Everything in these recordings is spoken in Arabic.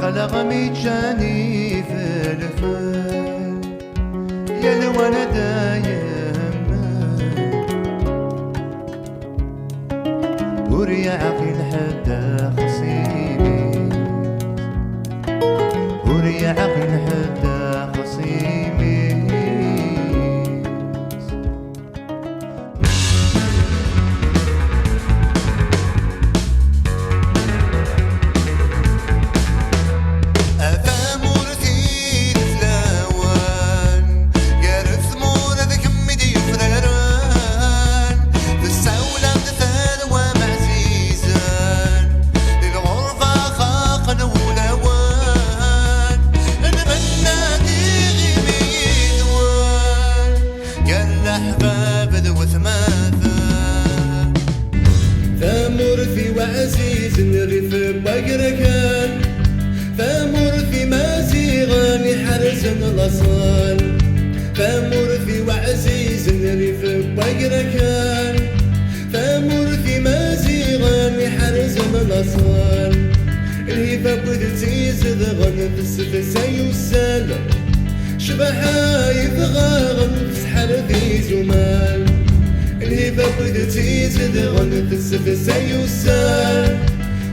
قلقمي جاني في الفل يا الولد يهمه وري عقل حدا خصيمي وري عقل حدا خصيمي فمرثي وعزيز الريف بقركان فمرثي مازيغان حرزن الأصال فمرثي وعزيز الريف بقركان فمرثي مازيغان حرزن الأصال الهيفا بدتي زدغن في السفسي والسالة شبحايف غاغن في سحر ذي زمال الهيفا بدتي زدغن في السفسي والسال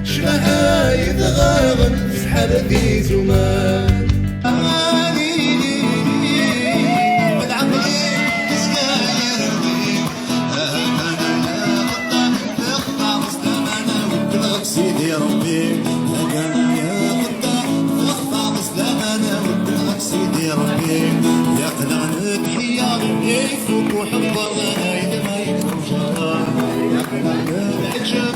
شبحايف غاغن في سحر ذي زمال سيدي ربي لقانا يا قطع واخطا مسلمانا وكلك سيدي ربي يا قلعنا تحيا يفوق وحب الله إذا ما يكون شهر يا قلعنا العجاب